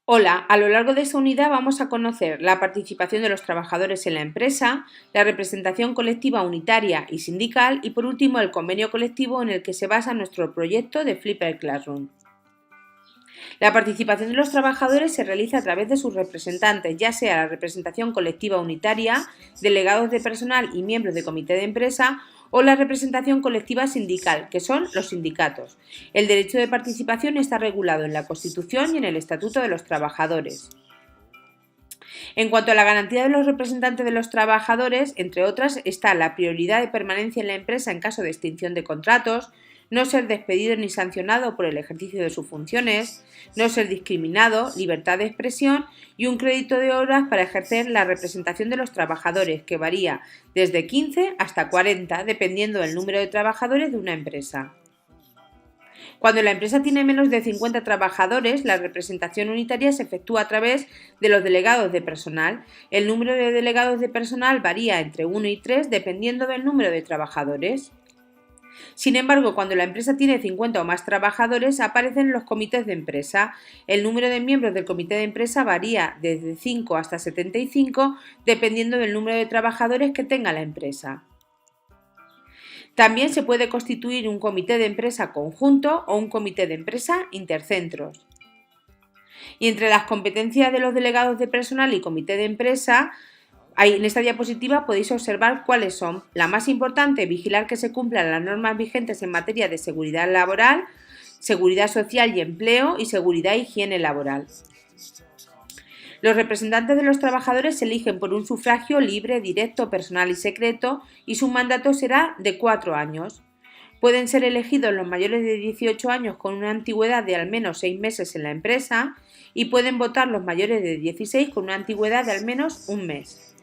Hola, a lo largo de esta unidad vamos a conocer la participación de los trabajadores en la empresa, la representación colectiva unitaria y sindical y por último el convenio colectivo en el que se basa nuestro proyecto de Flipper Classroom. La participación de los trabajadores se realiza a través de sus representantes, ya sea la representación colectiva unitaria, delegados de personal y miembros de comité de empresa, o la representación colectiva sindical, que son los sindicatos. El derecho de participación está regulado en la Constitución y en el Estatuto de los Trabajadores. En cuanto a la garantía de los representantes de los trabajadores, entre otras, está la prioridad de permanencia en la empresa en caso de extinción de contratos, no ser despedido ni sancionado por el ejercicio de sus funciones, no ser discriminado, libertad de expresión y un crédito de horas para ejercer la representación de los trabajadores, que varía desde 15 hasta 40, dependiendo del número de trabajadores de una empresa. Cuando la empresa tiene menos de 50 trabajadores, la representación unitaria se efectúa a través de los delegados de personal. El número de delegados de personal varía entre 1 y 3 dependiendo del número de trabajadores. Sin embargo, cuando la empresa tiene 50 o más trabajadores, aparecen los comités de empresa. El número de miembros del comité de empresa varía desde 5 hasta 75, dependiendo del número de trabajadores que tenga la empresa. También se puede constituir un comité de empresa conjunto o un comité de empresa intercentros. Y entre las competencias de los delegados de personal y comité de empresa, en esta diapositiva podéis observar cuáles son. La más importante, vigilar que se cumplan las normas vigentes en materia de seguridad laboral, seguridad social y empleo y seguridad e higiene laboral. Los representantes de los trabajadores se eligen por un sufragio libre, directo, personal y secreto y su mandato será de 4 años. Pueden ser elegidos los mayores de 18 años con una antigüedad de al menos 6 meses en la empresa y pueden votar los mayores de 16 con una antigüedad de al menos un mes.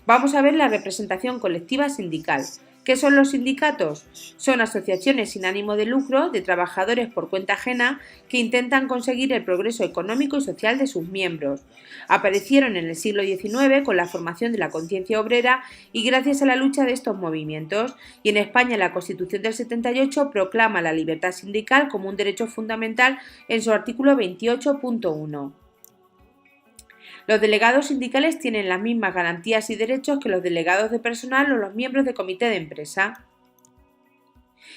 Vamos a ver la representación colectiva sindical. ¿Qué son los sindicatos? Son asociaciones sin ánimo de lucro de trabajadores por cuenta ajena que intentan conseguir el progreso económico y social de sus miembros. Aparecieron en el siglo XIX con la formación de la conciencia obrera y gracias a la lucha de estos movimientos. Y en España la Constitución del 78 proclama la libertad sindical como un derecho fundamental en su artículo 28.1. Los delegados sindicales tienen las mismas garantías y derechos que los delegados de personal o los miembros de comité de empresa.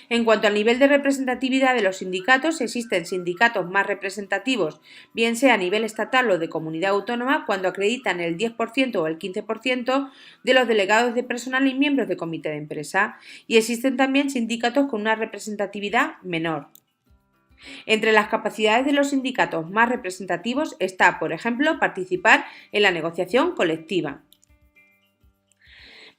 En cuanto al nivel de representatividad de los sindicatos, existen sindicatos más representativos, bien sea a nivel estatal o de comunidad autónoma, cuando acreditan el 10% o el 15% de los delegados de personal y miembros de comité de empresa, y existen también sindicatos con una representatividad menor. Entre las capacidades de los sindicatos más representativos está, por ejemplo, participar en la negociación colectiva.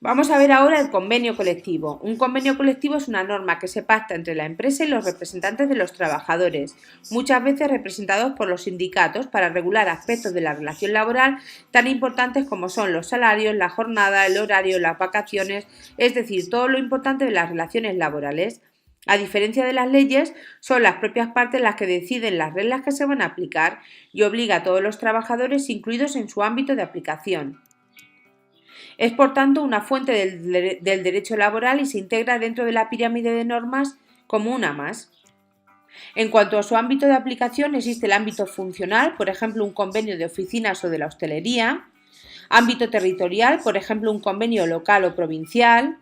Vamos a ver ahora el convenio colectivo. Un convenio colectivo es una norma que se pacta entre la empresa y los representantes de los trabajadores, muchas veces representados por los sindicatos, para regular aspectos de la relación laboral tan importantes como son los salarios, la jornada, el horario, las vacaciones, es decir, todo lo importante de las relaciones laborales. A diferencia de las leyes, son las propias partes las que deciden las reglas que se van a aplicar y obliga a todos los trabajadores incluidos en su ámbito de aplicación. Es por tanto una fuente del derecho laboral y se integra dentro de la pirámide de normas como una más. En cuanto a su ámbito de aplicación, existe el ámbito funcional, por ejemplo un convenio de oficinas o de la hostelería, ámbito territorial, por ejemplo un convenio local o provincial,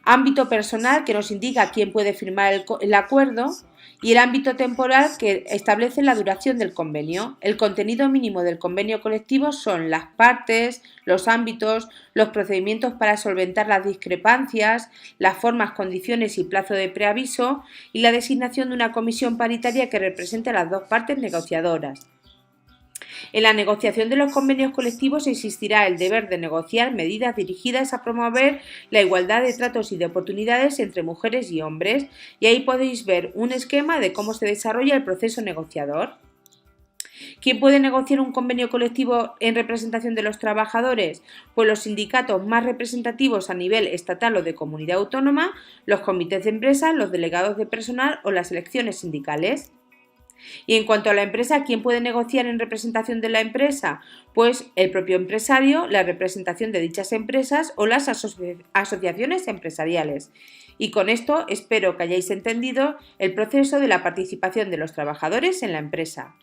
ámbito personal, que nos indica quién puede firmar el acuerdo, y el ámbito temporal, que establece la duración del convenio. El contenido mínimo del convenio colectivo son las partes, los ámbitos, los procedimientos para solventar las discrepancias, las formas, condiciones y plazo de preaviso y la designación de una comisión paritaria que represente a las dos partes negociadoras. En la negociación de los convenios colectivos existirá el deber de negociar medidas dirigidas a promover la igualdad de tratos y de oportunidades entre mujeres y hombres, y ahí podéis ver un esquema de cómo se desarrolla el proceso negociador. ¿Quién puede negociar un convenio colectivo en representación de los trabajadores? Pues los sindicatos más representativos a nivel estatal o de comunidad autónoma, los comités de empresa, los delegados de personal o las secciones sindicales. Y en cuanto a la empresa, ¿quién puede negociar en representación de la empresa? Pues el propio empresario, la representación de dichas empresas o las asociaciones empresariales. Y con esto espero que hayáis entendido el proceso de la participación de los trabajadores en la empresa.